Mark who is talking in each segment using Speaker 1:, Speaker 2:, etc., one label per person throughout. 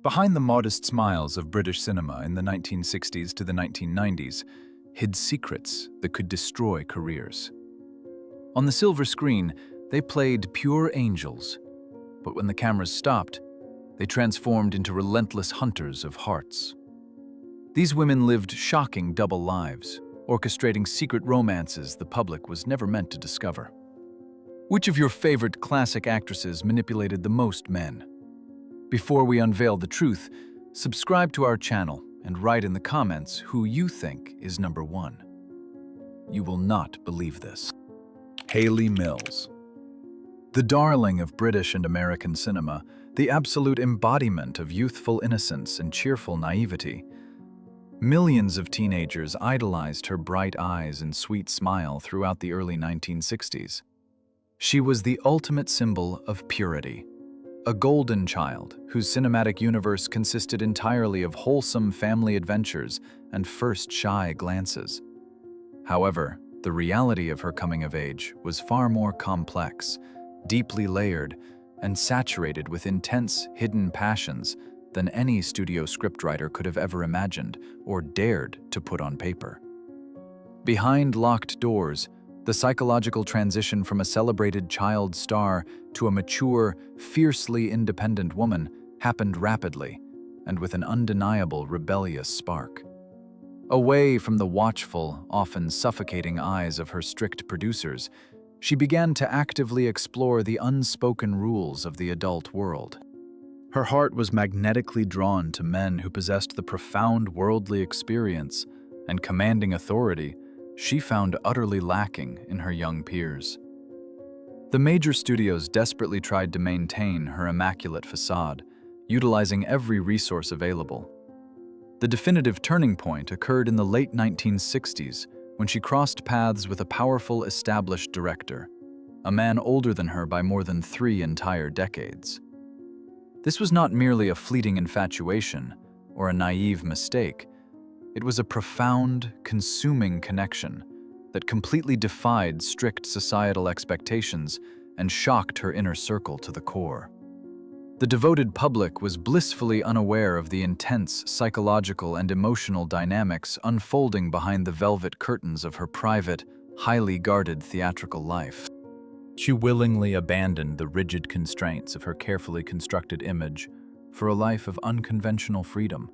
Speaker 1: Behind the modest smiles of British cinema in the 1960s to the 1990s hid secrets that could destroy careers. On the silver screen, they played pure angels, but when the cameras stopped, they transformed into relentless hunters of hearts. These women lived shocking double lives, orchestrating secret romances the public was never meant to discover. Which of your favorite classic actresses manipulated the most men? Before we unveil the truth, subscribe to our channel and write in the comments who you think is number one. You will not believe this. Hayley Mills. The darling of British and American cinema, the absolute embodiment of youthful innocence and cheerful naivety. Millions of teenagers idolized her bright eyes and sweet smile throughout the early 1960s. She was the ultimate symbol of purity, a golden child whose cinematic universe consisted entirely of wholesome family adventures and first shy glances. However, the reality of her coming of age was far more complex, deeply layered, and saturated with intense, hidden passions than any studio scriptwriter could have ever imagined or dared to put on paper. Behind locked doors, the psychological transition from a celebrated child star to a mature, fiercely independent woman happened rapidly and with an undeniable rebellious spark. Away from the watchful, often suffocating eyes of her strict producers, she began to actively explore the unspoken rules of the adult world. Her heart was magnetically drawn to men who possessed the profound worldly experience and commanding authority she found utterly lacking in her young peers. The major studios desperately tried to maintain her immaculate facade, utilizing every resource available. The definitive turning point occurred in the late 1960s when she crossed paths with a powerful, established director, a man older than her by more than 3 entire decades. This was not merely a fleeting infatuation or a naive mistake. It was a profound, consuming connection that completely defied strict societal expectations and shocked her inner circle to the core. The devoted public was blissfully unaware of the intense psychological and emotional dynamics unfolding behind the velvet curtains of her private, highly guarded theatrical life. She willingly abandoned the rigid constraints of her carefully constructed image for a life of unconventional freedom,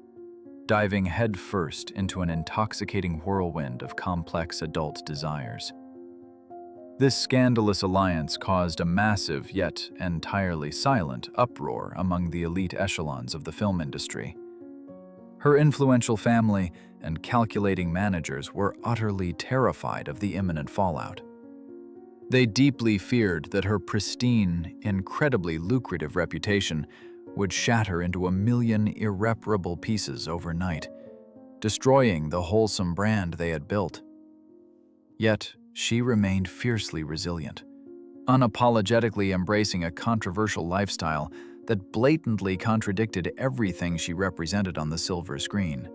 Speaker 1: diving headfirst into an intoxicating whirlwind of complex adult desires. This scandalous alliance caused a massive yet entirely silent uproar among the elite echelons of the film industry. Her influential family and calculating managers were utterly terrified of the imminent fallout. They deeply feared that her pristine, incredibly lucrative reputation would shatter into a million irreparable pieces overnight, destroying the wholesome brand they had built. Yet, she remained fiercely resilient, unapologetically embracing a controversial lifestyle that blatantly contradicted everything she represented on the silver screen.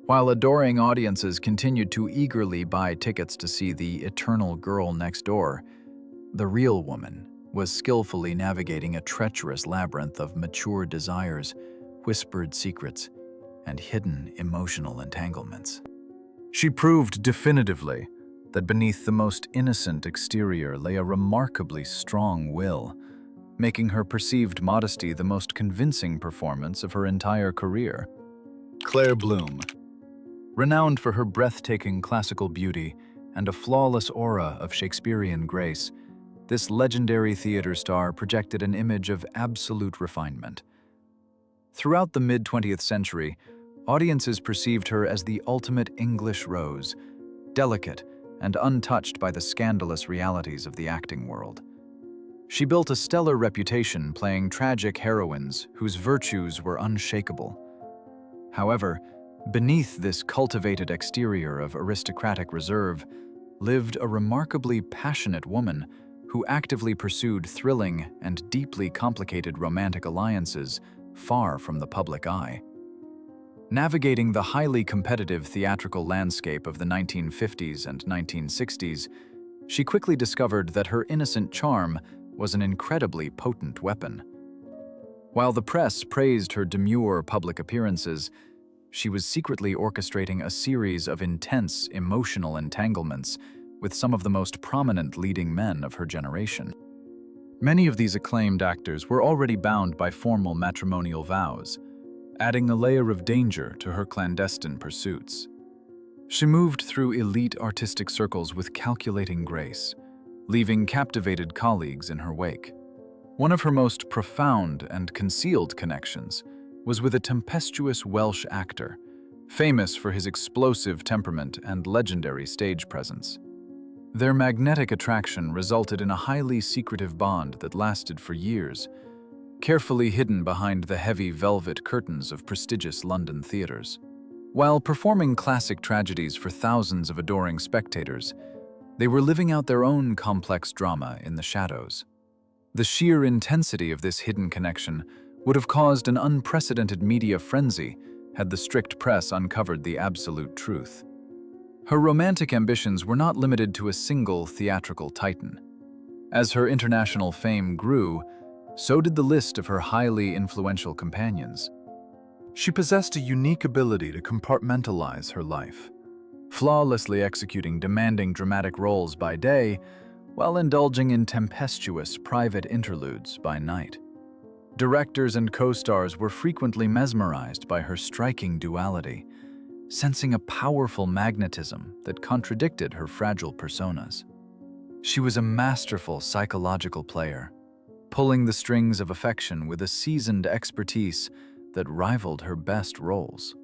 Speaker 1: While adoring audiences continued to eagerly buy tickets to see the eternal girl next door, the real woman was skillfully navigating a treacherous labyrinth of mature desires, whispered secrets, and hidden emotional entanglements. She proved definitively that beneath the most innocent exterior lay a remarkably strong will, making her perceived modesty the most convincing performance of her entire career. Claire Bloom. Renowned for her breathtaking classical beauty and a flawless aura of Shakespearean grace, this legendary theater star projected an image of absolute refinement. Throughout the mid-20th century, audiences perceived her as the ultimate English rose, delicate and untouched by the scandalous realities of the acting world. She built a stellar reputation playing tragic heroines whose virtues were unshakable. However, beneath this cultivated exterior of aristocratic reserve lived a remarkably passionate woman who actively pursued thrilling and deeply complicated romantic alliances far from the public eye. Navigating the highly competitive theatrical landscape of the 1950s and 1960s, she quickly discovered that her innocent charm was an incredibly potent weapon. While the press praised her demure public appearances, she was secretly orchestrating a series of intense emotional entanglements with some of the most prominent leading men of her generation. Many of these acclaimed actors were already bound by formal matrimonial vows, adding a layer of danger to her clandestine pursuits. She moved through elite artistic circles with calculating grace, leaving captivated colleagues in her wake. One of her most profound and concealed connections was with a tempestuous Welsh actor, famous for his explosive temperament and legendary stage presence. Their magnetic attraction resulted in a highly secretive bond that lasted for years, carefully hidden behind the heavy velvet curtains of prestigious London theaters. While performing classic tragedies for thousands of adoring spectators, they were living out their own complex drama in the shadows. The sheer intensity of this hidden connection would have caused an unprecedented media frenzy had the strict press uncovered the absolute truth. Her romantic ambitions were not limited to a single theatrical titan. As her international fame grew, so did the list of her highly influential companions. She possessed a unique ability to compartmentalize her life, flawlessly executing demanding dramatic roles by day while indulging in tempestuous private interludes by night. Directors and co-stars were frequently mesmerized by her striking duality, sensing a powerful magnetism that contradicted her fragile personas. She was a masterful psychological player, pulling the strings of affection with a seasoned expertise that rivaled her best roles.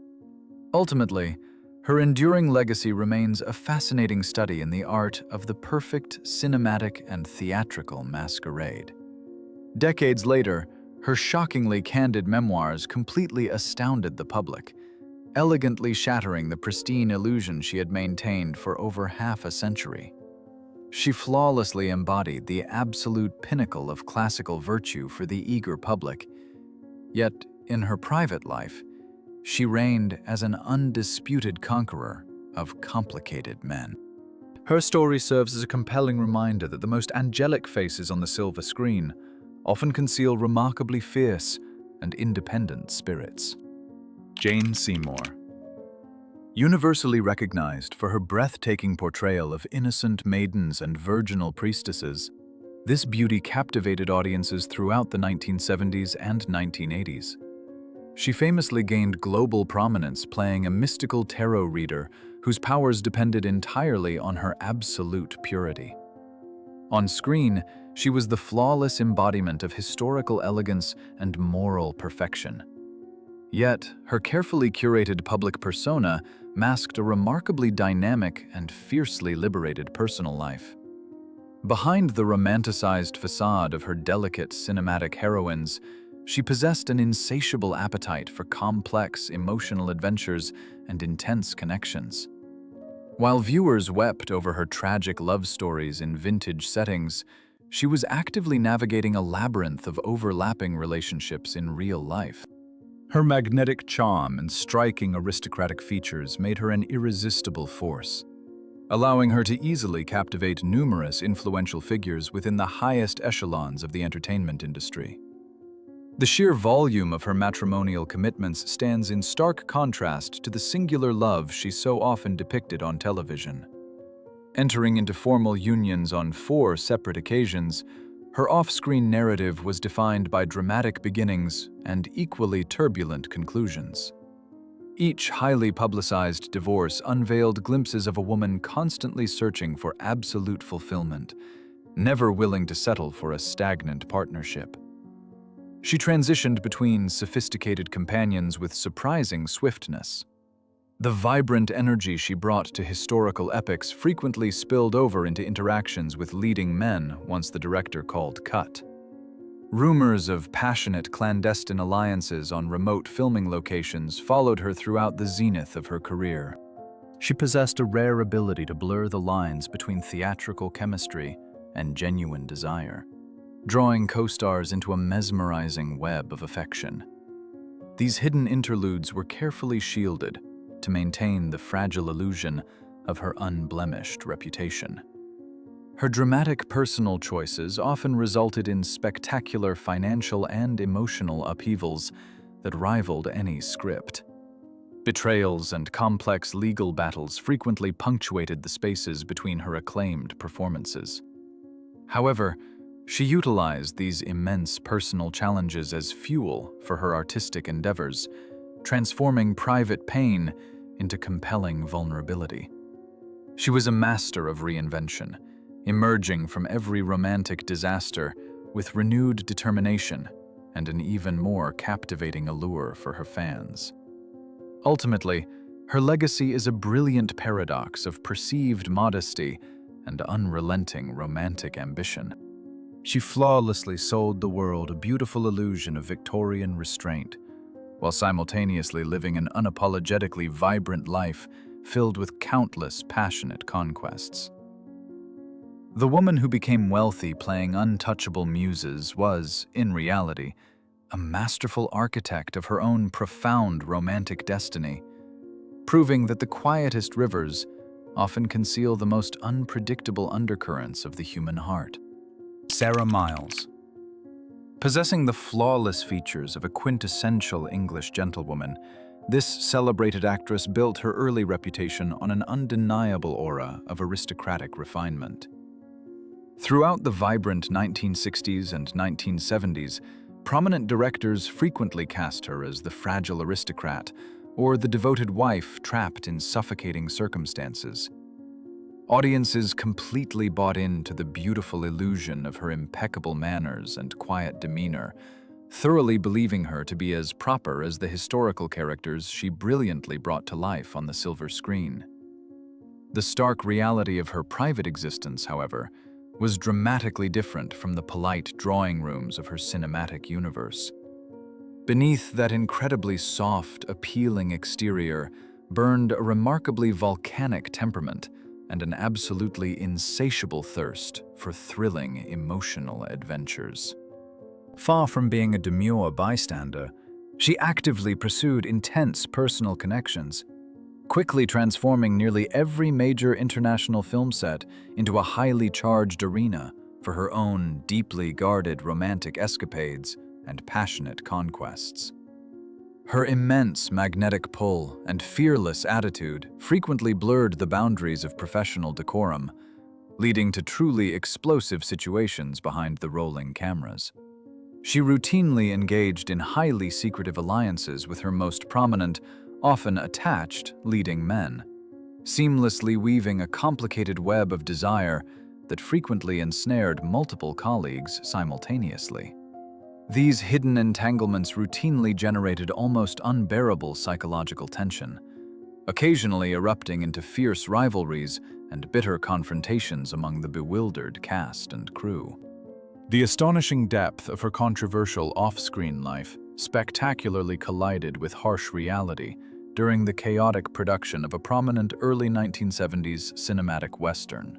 Speaker 1: Ultimately, her enduring legacy remains a fascinating study in the art of the perfect cinematic and theatrical masquerade. Decades later, her shockingly candid memoirs completely astounded the public, elegantly shattering the pristine illusion she had maintained for over half a century. She flawlessly embodied the absolute pinnacle of classical virtue for the eager public, yet in her private life, she reigned as an undisputed conqueror of complicated men. Her story serves as a compelling reminder that the most angelic faces on the silver screen often conceal remarkably fierce and independent spirits. Jane Seymour. Universally recognized for her breathtaking portrayal of innocent maidens and virginal priestesses, this beauty captivated audiences throughout the 1970s and 1980s. She famously gained global prominence playing a mystical tarot reader whose powers depended entirely on her absolute purity. On screen, she was the flawless embodiment of historical elegance and moral perfection. Yet, her carefully curated public persona masked a remarkably dynamic and fiercely liberated personal life. Behind the romanticized facade of her delicate cinematic heroines, she possessed an insatiable appetite for complex emotional adventures and intense connections. While viewers wept over her tragic love stories in vintage settings, she was actively navigating a labyrinth of overlapping relationships in real life. Her magnetic charm and striking aristocratic features made her an irresistible force, allowing her to easily captivate numerous influential figures within the highest echelons of the entertainment industry. The sheer volume of her matrimonial commitments stands in stark contrast to the singular love she so often depicted on television. Entering into formal unions on 4 separate occasions, her off-screen narrative was defined by dramatic beginnings and equally turbulent conclusions. Each highly publicized divorce unveiled glimpses of a woman constantly searching for absolute fulfillment, never willing to settle for a stagnant partnership. She transitioned between sophisticated companions with surprising swiftness. The vibrant energy she brought to historical epics frequently spilled over into interactions with leading men once the director called cut. Rumors of passionate clandestine alliances on remote filming locations followed her throughout the zenith of her career. She possessed a rare ability to blur the lines between theatrical chemistry and genuine desire, drawing co-stars into a mesmerizing web of affection. These hidden interludes were carefully shielded to maintain the fragile illusion of her unblemished reputation. Her dramatic personal choices often resulted in spectacular financial and emotional upheavals that rivaled any script. Betrayals and complex legal battles frequently punctuated the spaces between her acclaimed performances. However, she utilized these immense personal challenges as fuel for her artistic endeavors, transforming private pain into compelling vulnerability. She was a master of reinvention, emerging from every romantic disaster with renewed determination and an even more captivating allure for her fans. Ultimately, her legacy is a brilliant paradox of perceived modesty and unrelenting romantic ambition. She flawlessly sold the world a beautiful illusion of Victorian restraint, while simultaneously living an unapologetically vibrant life filled with countless passionate conquests. The woman who became wealthy playing untouchable muses was, in reality, a masterful architect of her own profound romantic destiny, proving that the quietest rivers often conceal the most unpredictable undercurrents of the human heart. Sarah Miles. Possessing the flawless features of a quintessential English gentlewoman, this celebrated actress built her early reputation on an undeniable aura of aristocratic refinement. Throughout the vibrant 1960s and 1970s, prominent directors frequently cast her as the fragile aristocrat or the devoted wife trapped in suffocating circumstances. Audiences completely bought into the beautiful illusion of her impeccable manners and quiet demeanor, thoroughly believing her to be as proper as the historical characters she brilliantly brought to life on the silver screen. The stark reality of her private existence, however, was dramatically different from the polite drawing rooms of her cinematic universe. Beneath that incredibly soft, appealing exterior burned a remarkably volcanic temperament and an absolutely insatiable thirst for thrilling, emotional adventures. Far from being a demure bystander, she actively pursued intense personal connections, quickly transforming nearly every major international film set into a highly charged arena for her own deeply guarded romantic escapades and passionate conquests. Her immense magnetic pull and fearless attitude frequently blurred the boundaries of professional decorum, leading to truly explosive situations behind the rolling cameras. She routinely engaged in highly secretive alliances with her most prominent, often attached, leading men, seamlessly weaving a complicated web of desire that frequently ensnared multiple colleagues simultaneously. These hidden entanglements routinely generated almost unbearable psychological tension, occasionally erupting into fierce rivalries and bitter confrontations among the bewildered cast and crew. The astonishing depth of her controversial off-screen life spectacularly collided with harsh reality during the chaotic production of a prominent early 1970s cinematic western.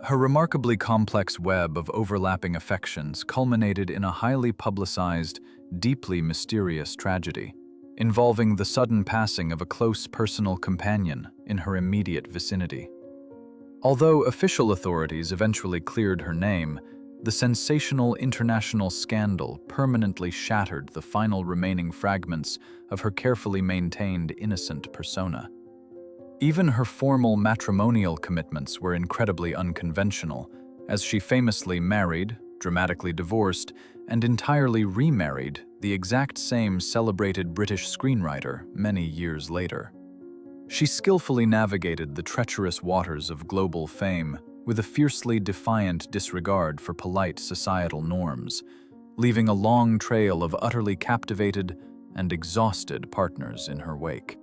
Speaker 1: Her remarkably complex web of overlapping affections culminated in a highly publicized, deeply mysterious tragedy, involving the sudden passing of a close personal companion in her immediate vicinity. Although official authorities eventually cleared her name, the sensational international scandal permanently shattered the final remaining fragments of her carefully maintained innocent persona. Even her formal matrimonial commitments were incredibly unconventional, as she famously married, dramatically divorced, and entirely remarried the exact same celebrated British screenwriter many years later. She skillfully navigated the treacherous waters of global fame with a fiercely defiant disregard for polite societal norms, leaving a long trail of utterly captivated and exhausted partners in her wake.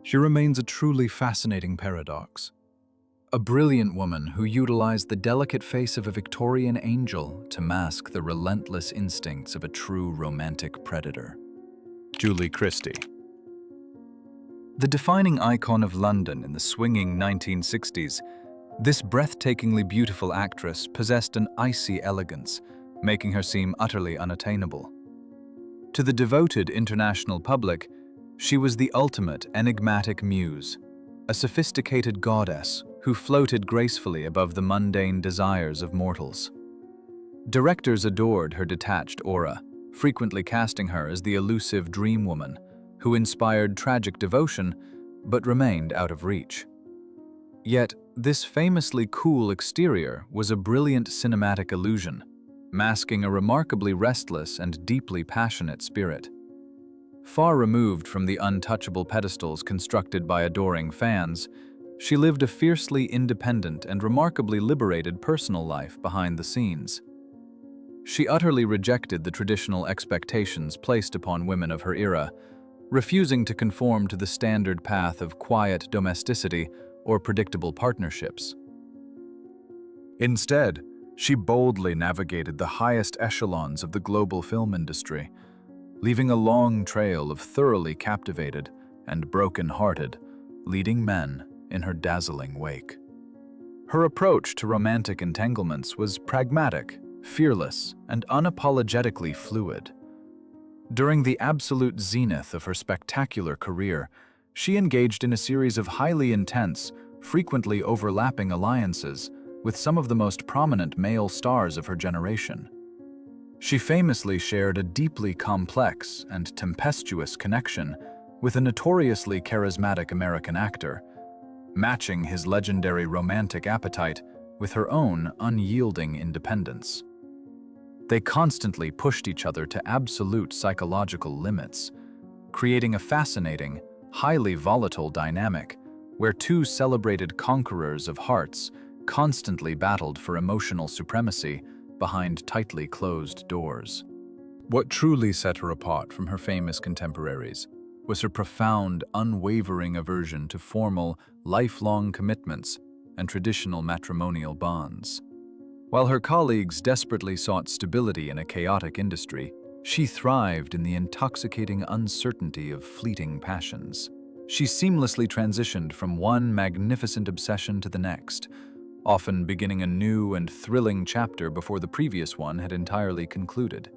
Speaker 1: She remains a truly fascinating paradox. A brilliant woman who utilized the delicate face of a Victorian angel to mask the relentless instincts of a true romantic predator. Julie Christie. The defining icon of London in the swinging 1960s, this breathtakingly beautiful actress possessed an icy elegance, making her seem utterly unattainable. To the devoted international public, she was the ultimate enigmatic muse, a sophisticated goddess who floated gracefully above the mundane desires of mortals. Directors adored her detached aura, frequently casting her as the elusive dream woman who inspired tragic devotion but remained out of reach. Yet, this famously cool exterior was a brilliant cinematic illusion, masking a remarkably restless and deeply passionate spirit. Far removed from the untouchable pedestals constructed by adoring fans, she lived a fiercely independent and remarkably liberated personal life behind the scenes. She utterly rejected the traditional expectations placed upon women of her era, refusing to conform to the standard path of quiet domesticity or predictable partnerships. Instead, she boldly navigated the highest echelons of the global film industry, leaving a long trail of thoroughly captivated and broken-hearted leading men in her dazzling wake. Her approach to romantic entanglements was pragmatic, fearless, and unapologetically fluid. During the absolute zenith of her spectacular career, she engaged in a series of highly intense, frequently overlapping alliances with some of the most prominent male stars of her generation. She famously shared a deeply complex and tempestuous connection with a notoriously charismatic American actor, matching his legendary romantic appetite with her own unyielding independence. They constantly pushed each other to absolute psychological limits, creating a fascinating, highly volatile dynamic where two celebrated conquerors of hearts constantly battled for emotional supremacy behind tightly closed doors. What truly set her apart from her famous contemporaries was her profound, unwavering aversion to formal, lifelong commitments and traditional matrimonial bonds. While her colleagues desperately sought stability in a chaotic industry, she thrived in the intoxicating uncertainty of fleeting passions. She seamlessly transitioned from one magnificent obsession to the next, often beginning a new and thrilling chapter before the previous one had entirely concluded.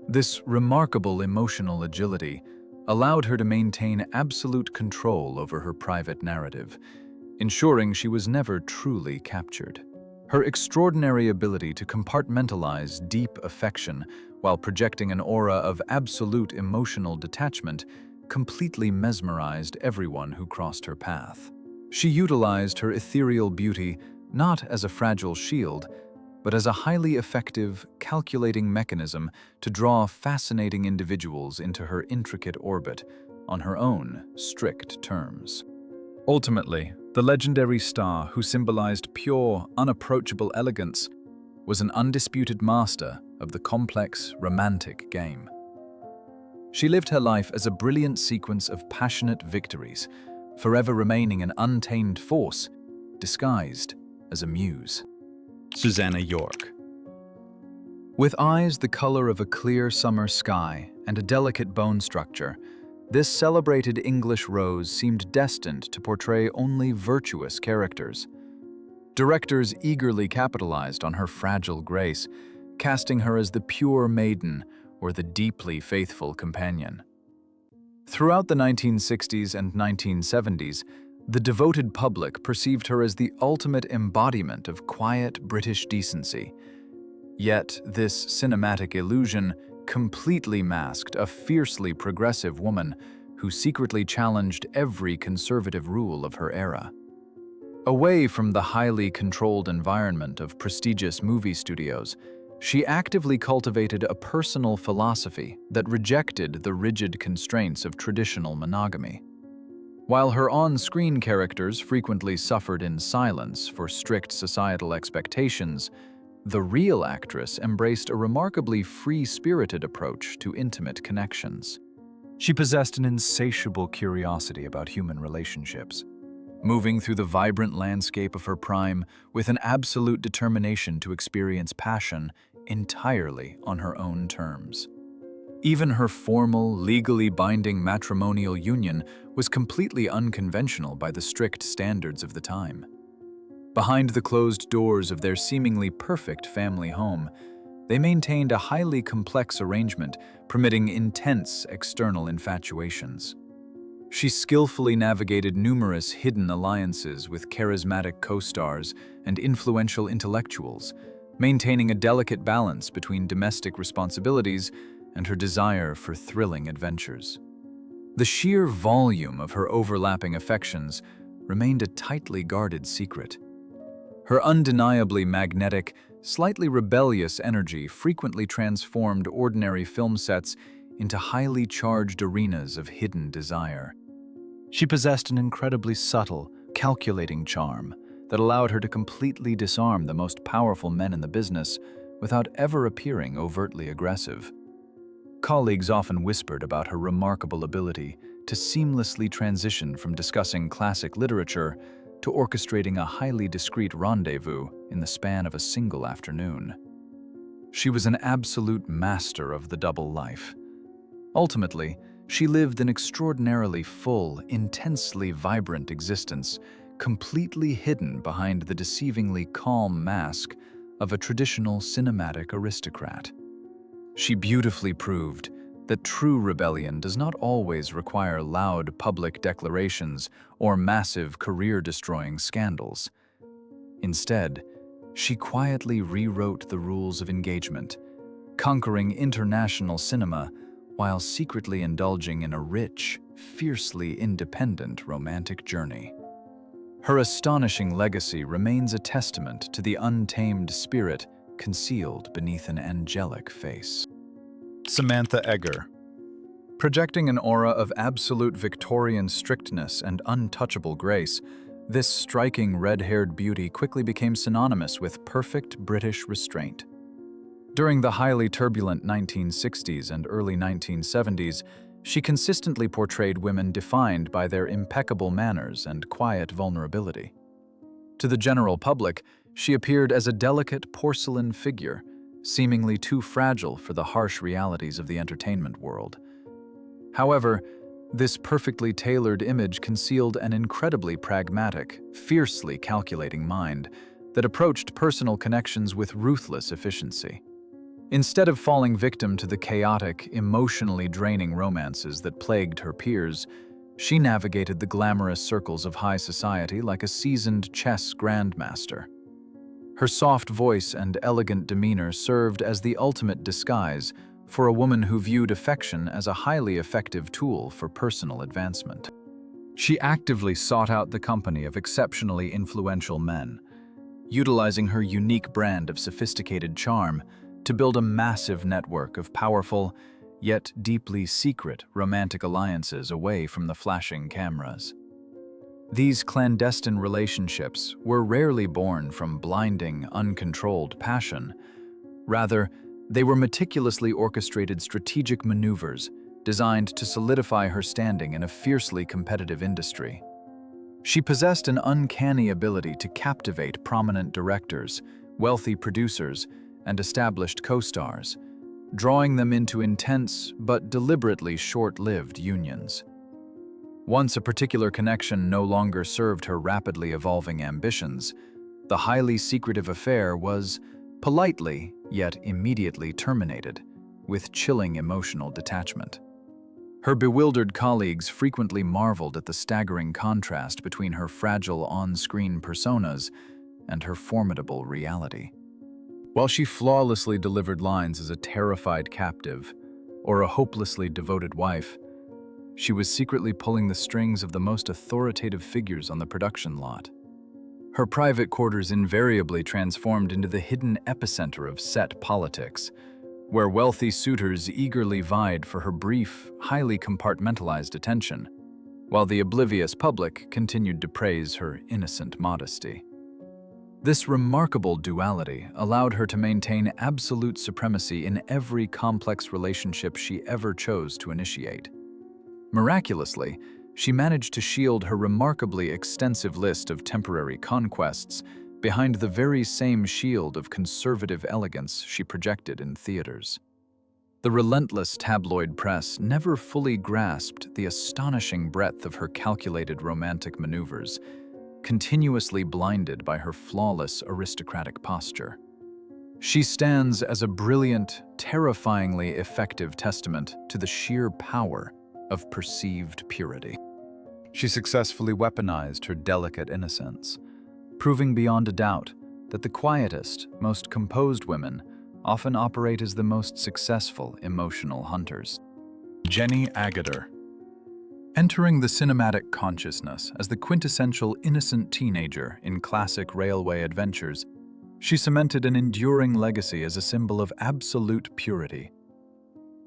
Speaker 1: This remarkable emotional agility allowed her to maintain absolute control over her private narrative, ensuring she was never truly captured. Her extraordinary ability to compartmentalize deep affection while projecting an aura of absolute emotional detachment completely mesmerized everyone who crossed her path. She utilized her ethereal beauty not as a fragile shield, but as a highly effective, calculating mechanism to draw fascinating individuals into her intricate orbit on her own strict terms. Ultimately, the legendary star who symbolized pure, unapproachable elegance was an undisputed master of the complex, romantic game. She lived her life as a brilliant sequence of passionate victories, forever remaining an untamed force, disguised as a muse. Susanna York. With eyes the color of a clear summer sky and a delicate bone structure, this celebrated English rose seemed destined to portray only virtuous characters. Directors eagerly capitalized on her fragile grace, casting her as the pure maiden or the deeply faithful companion. Throughout the 1960s and 1970s, the devoted public perceived her as the ultimate embodiment of quiet British decency. Yet this cinematic illusion completely masked a fiercely progressive woman who secretly challenged every conservative rule of her era. Away from the highly controlled environment of prestigious movie studios, she actively cultivated a personal philosophy that rejected the rigid constraints of traditional monogamy. While her on-screen characters frequently suffered in silence for strict societal expectations, the real actress embraced a remarkably free-spirited approach to intimate connections. She possessed an insatiable curiosity about human relationships, moving through the vibrant landscape of her prime with an absolute determination to experience passion entirely on her own terms. Even her formal, legally binding matrimonial union was completely unconventional by the strict standards of the time. Behind the closed doors of their seemingly perfect family home, they maintained a highly complex arrangement permitting intense external infatuations. She skillfully navigated numerous hidden alliances with charismatic co-stars and influential intellectuals, maintaining a delicate balance between domestic responsibilities and her desire for thrilling adventures. The sheer volume of her overlapping affections remained a tightly guarded secret. Her undeniably magnetic, slightly rebellious energy frequently transformed ordinary film sets into highly charged arenas of hidden desire. She possessed an incredibly subtle, calculating charm that allowed her to completely disarm the most powerful men in the business without ever appearing overtly aggressive. Colleagues often whispered about her remarkable ability to seamlessly transition from discussing classic literature to orchestrating a highly discreet rendezvous in the span of a single afternoon. She was an absolute master of the double life. Ultimately, she lived an extraordinarily full, intensely vibrant existence, completely hidden behind the deceivingly calm mask of a traditional cinematic aristocrat. She beautifully proved that true rebellion does not always require loud public declarations or massive career-destroying scandals. Instead, she quietly rewrote the rules of engagement, conquering international cinema while secretly indulging in a rich, fiercely independent romantic journey. Her astonishing legacy remains a testament to the untamed spirit concealed beneath an angelic face. Samantha Eggar. Projecting an aura of absolute Victorian strictness and untouchable grace, this striking red-haired beauty quickly became synonymous with perfect British restraint. During the highly turbulent 1960s and early 1970s, she consistently portrayed women defined by their impeccable manners and quiet vulnerability. To the general public, she appeared as a delicate porcelain figure, seemingly too fragile for the harsh realities of the entertainment world. However, this perfectly tailored image concealed an incredibly pragmatic, fiercely calculating mind that approached personal connections with ruthless efficiency. Instead of falling victim to the chaotic, emotionally draining romances that plagued her peers, she navigated the glamorous circles of high society like a seasoned chess grandmaster. Her soft voice and elegant demeanor served as the ultimate disguise for a woman who viewed affection as a highly effective tool for personal advancement. She actively sought out the company of exceptionally influential men, utilizing her unique brand of sophisticated charm to build a massive network of powerful, yet deeply secret romantic alliances away from the flashing cameras. These clandestine relationships were rarely born from blinding, uncontrolled passion. Rather, they were meticulously orchestrated strategic maneuvers designed to solidify her standing in a fiercely competitive industry. She possessed an uncanny ability to captivate prominent directors, wealthy producers, and established co-stars, drawing them into intense but deliberately short-lived unions. Once a particular connection no longer served her rapidly evolving ambitions, the highly secretive affair was politely yet immediately terminated, with chilling emotional detachment. Her bewildered colleagues frequently marveled at the staggering contrast between her fragile on-screen personas and her formidable reality. While she flawlessly delivered lines as a terrified captive or a hopelessly devoted wife, she was secretly pulling the strings of the most authoritative figures on the production lot. Her private quarters invariably transformed into the hidden epicenter of set politics, where wealthy suitors eagerly vied for her brief, highly compartmentalized attention, while the oblivious public continued to praise her innocent modesty. This remarkable duality allowed her to maintain absolute supremacy in every complex relationship she ever chose to initiate. Miraculously, she managed to shield her remarkably extensive list of temporary conquests behind the very same shield of conservative elegance she projected in theaters. The relentless tabloid press never fully grasped the astonishing breadth of her calculated romantic maneuvers, continuously blinded by her flawless aristocratic posture. She stands as a brilliant, terrifyingly effective testament to the sheer power of perceived purity. She successfully weaponized her delicate innocence, proving beyond a doubt that the quietest, most composed women often operate as the most successful emotional hunters. Jenny Agutter. Entering the cinematic consciousness as the quintessential innocent teenager in classic railway adventures, she cemented an enduring legacy as a symbol of absolute purity.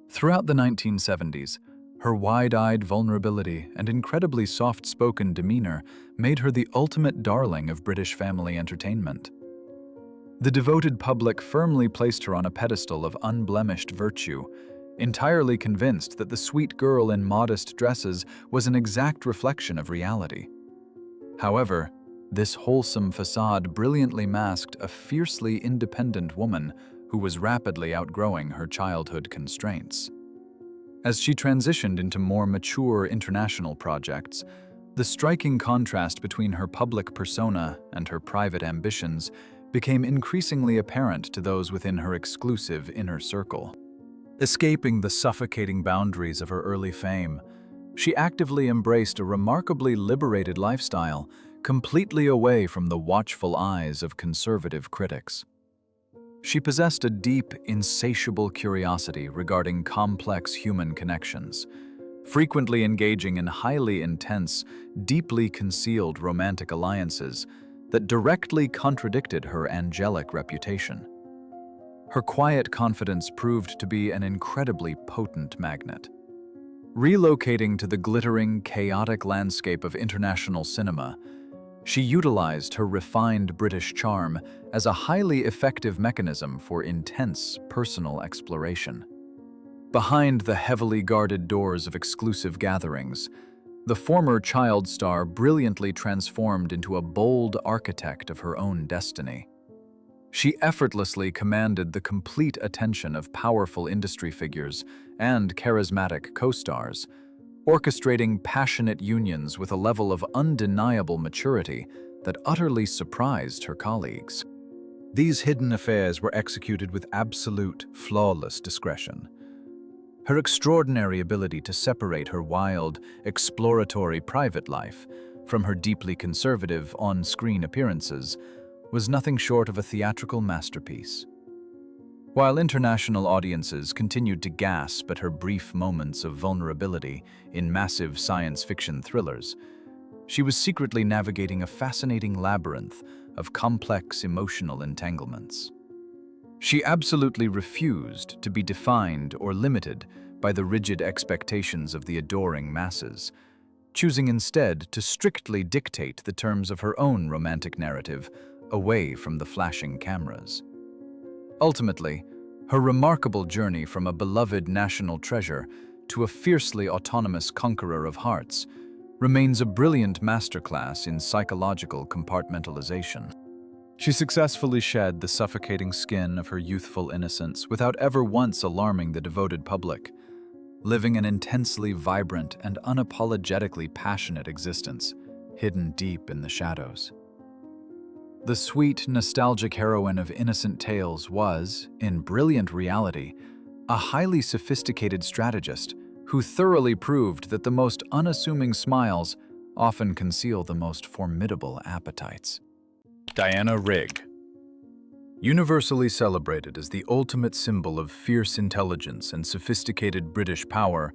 Speaker 1: Throughout the 1970s, her wide-eyed vulnerability and incredibly soft-spoken demeanor made her the ultimate darling of British family entertainment. The devoted public firmly placed her on a pedestal of unblemished virtue, entirely convinced that the sweet girl in modest dresses was an exact reflection of reality. However, this wholesome facade brilliantly masked a fiercely independent woman who was rapidly outgrowing her childhood constraints. As she transitioned into more mature international projects, the striking contrast between her public persona and her private ambitions became increasingly apparent to those within her exclusive inner circle. Escaping the suffocating boundaries of her early fame, she actively embraced a remarkably liberated lifestyle, completely away from the watchful eyes of conservative critics. She possessed a deep, insatiable curiosity regarding complex human connections, frequently engaging in highly intense, deeply concealed romantic alliances that directly contradicted her angelic reputation. Her quiet confidence proved to be an incredibly potent magnet. Relocating to the glittering, chaotic landscape of international cinema, she utilized her refined British charm as a highly effective mechanism for intense personal exploration. Behind the heavily guarded doors of exclusive gatherings, the former child star brilliantly transformed into a bold architect of her own destiny. She effortlessly commanded the complete attention of powerful industry figures and charismatic co-stars, orchestrating passionate unions with a level of undeniable maturity that utterly surprised her colleagues. These hidden affairs were executed with absolute, flawless discretion. Her extraordinary ability to separate her wild, exploratory private life from her deeply conservative on-screen appearances was nothing short of a theatrical masterpiece. While international audiences continued to gasp at her brief moments of vulnerability in massive science fiction thrillers, she was secretly navigating a fascinating labyrinth of complex emotional entanglements. She absolutely refused to be defined or limited by the rigid expectations of the adoring masses, choosing instead to strictly dictate the terms of her own romantic narrative away from the flashing cameras. Ultimately, her remarkable journey from a beloved national treasure to a fiercely autonomous conqueror of hearts remains a brilliant masterclass in psychological compartmentalization. She successfully shed the suffocating skin of her youthful innocence without ever once alarming the devoted public, living an intensely vibrant and unapologetically passionate existence, hidden deep in the shadows. The sweet, nostalgic heroine of innocent tales was, in brilliant reality, a highly sophisticated strategist who thoroughly proved that the most unassuming smiles often conceal the most formidable appetites. Diana Rigg. Universally celebrated as the ultimate symbol of fierce intelligence and sophisticated British power,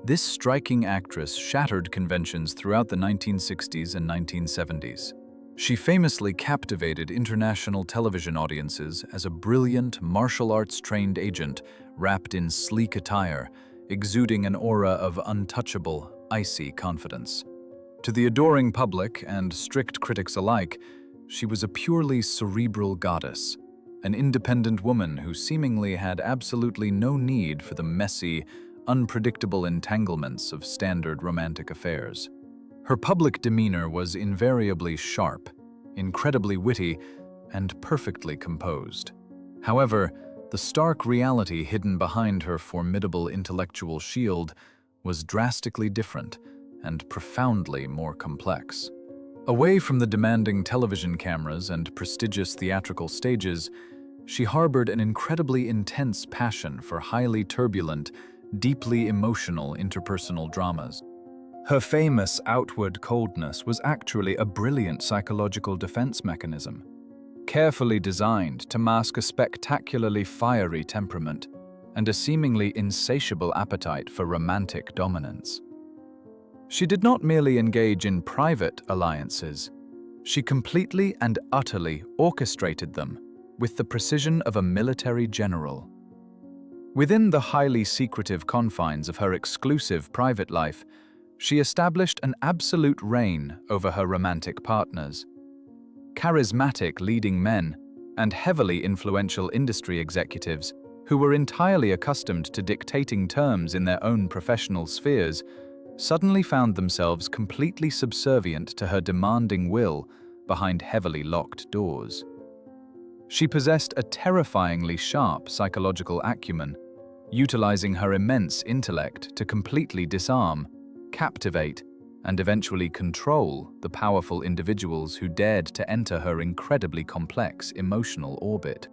Speaker 1: this striking actress shattered conventions throughout the 1960s and 1970s. She famously captivated international television audiences as a brilliant martial arts-trained agent wrapped in sleek attire, exuding an aura of untouchable, icy confidence. To the adoring public and strict critics alike, she was a purely cerebral goddess, an independent woman who seemingly had absolutely no need for the messy, unpredictable entanglements of standard romantic affairs. Her public demeanor was invariably sharp, incredibly witty, and perfectly composed. However, the stark reality hidden behind her formidable intellectual shield was drastically different and profoundly more complex. Away from the demanding television cameras and prestigious theatrical stages, she harbored an incredibly intense passion for highly turbulent, deeply emotional interpersonal dramas. Her famous outward coldness was actually a brilliant psychological defense mechanism, carefully designed to mask a spectacularly fiery temperament and a seemingly insatiable appetite for romantic dominance. She did not merely engage in private alliances, she completely and utterly orchestrated them with the precision of a military general. Within the highly secretive confines of her exclusive private life, she established an absolute reign over her romantic partners. Charismatic leading men and heavily influential industry executives who were entirely accustomed to dictating terms in their own professional spheres suddenly found themselves completely subservient to her demanding will behind heavily locked doors. She possessed a terrifyingly sharp psychological acumen, utilizing her immense intellect to completely disarm, captivate, and eventually control the powerful individuals who dared to enter her incredibly complex emotional orbit.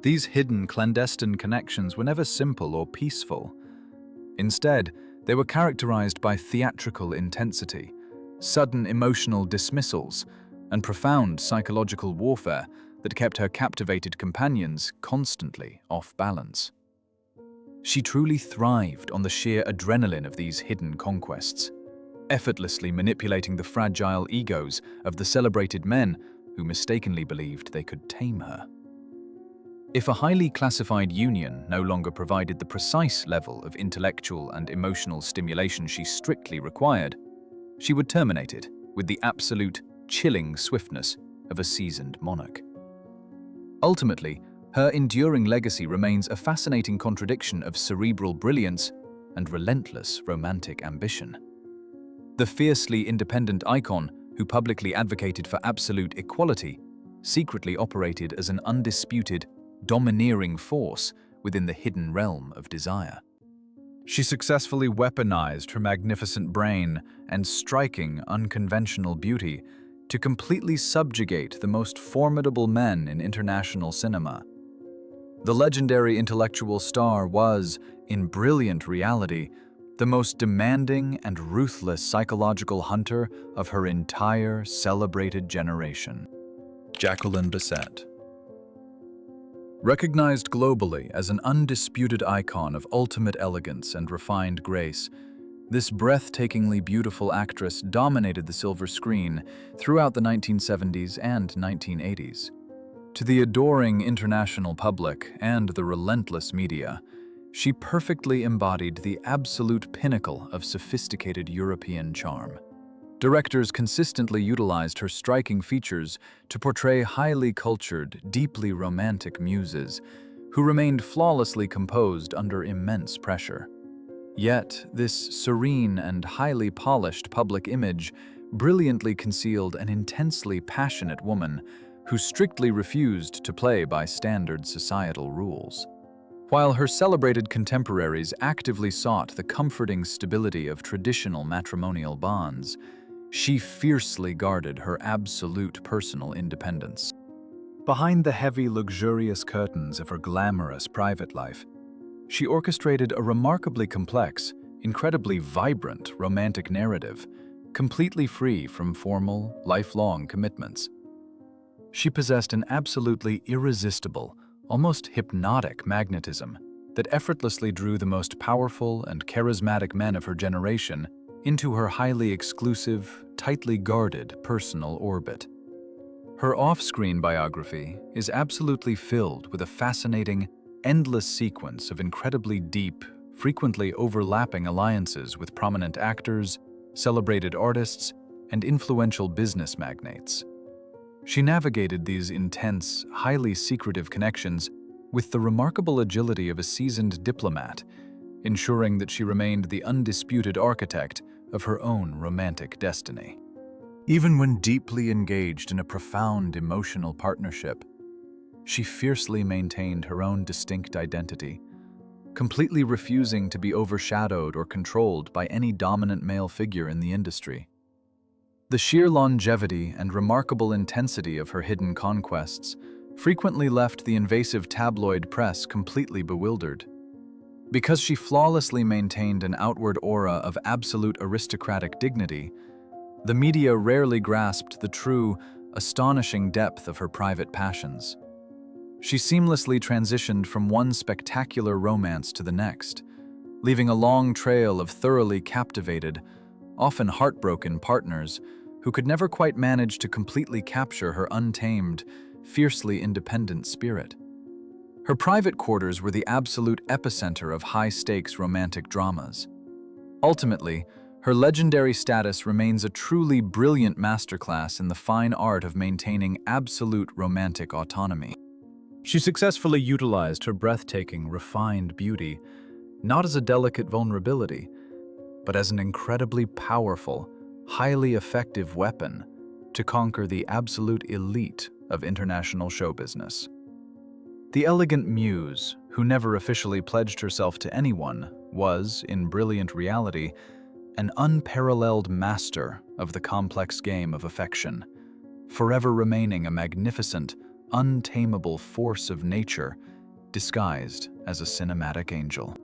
Speaker 1: These hidden, clandestine connections were never simple or peaceful. Instead, they were characterized by theatrical intensity, sudden emotional dismissals, and profound psychological warfare that kept her captivated companions constantly off balance. She truly thrived on the sheer adrenaline of these hidden conquests, effortlessly manipulating the fragile egos of the celebrated men who mistakenly believed they could tame her. If a highly classified union no longer provided the precise level of intellectual and emotional stimulation she strictly required, she would terminate it with the absolute, chilling swiftness of a seasoned monarch. Ultimately, her enduring legacy remains a fascinating contradiction of cerebral brilliance and relentless romantic ambition. The fiercely independent icon who publicly advocated for absolute equality secretly operated as an undisputed, domineering force within the hidden realm of desire. She successfully weaponized her magnificent brain and striking, unconventional beauty to completely subjugate the most formidable men in international cinema. The legendary intellectual star was, in brilliant reality, the most demanding and ruthless psychological hunter of her entire celebrated generation. Jacqueline Bisset. Recognized globally as an undisputed icon of ultimate elegance and refined grace, this breathtakingly beautiful actress dominated the silver screen throughout the 1970s and 1980s. To the adoring international public and the relentless media, she perfectly embodied the absolute pinnacle of sophisticated European charm. Directors consistently utilized her striking features to portray highly cultured, deeply romantic muses who remained flawlessly composed under immense pressure. Yet, this serene and highly polished public image brilliantly concealed an intensely passionate woman who strictly refused to play by standard societal rules. While her celebrated contemporaries actively sought the comforting stability of traditional matrimonial bonds, she fiercely guarded her absolute personal independence. Behind the heavy, luxurious curtains of her glamorous private life, she orchestrated a remarkably complex, incredibly vibrant romantic narrative, completely free from formal, lifelong commitments. She possessed an absolutely irresistible, almost hypnotic magnetism that effortlessly drew the most powerful and charismatic men of her generation into her highly exclusive, tightly guarded personal orbit. Her off-screen biography is absolutely filled with a fascinating, endless sequence of incredibly deep, frequently overlapping alliances with prominent actors, celebrated artists, and influential business magnates. She navigated these intense, highly secretive connections with the remarkable agility of a seasoned diplomat, ensuring that she remained the undisputed architect of her own romantic destiny. Even when deeply engaged in a profound emotional partnership, she fiercely maintained her own distinct identity, completely refusing to be overshadowed or controlled by any dominant male figure in the industry. The sheer longevity and remarkable intensity of her hidden conquests frequently left the invasive tabloid press completely bewildered. Because she flawlessly maintained an outward aura of absolute aristocratic dignity, the media rarely grasped the true, astonishing depth of her private passions. She seamlessly transitioned from one spectacular romance to the next, leaving a long trail of thoroughly captivated, often heartbroken partners who could never quite manage to completely capture her untamed, fiercely independent spirit. Her private quarters were the absolute epicenter of high-stakes romantic dramas. Ultimately, her legendary status remains a truly brilliant masterclass in the fine art of maintaining absolute romantic autonomy. She successfully utilized her breathtaking, refined beauty not as a delicate vulnerability, but as an incredibly powerful, highly effective weapon to conquer the absolute elite of international show business. The elegant muse, who never officially pledged herself to anyone, was, in brilliant reality, an unparalleled master of the complex game of affection, forever remaining a magnificent, untamable force of nature disguised as a cinematic angel.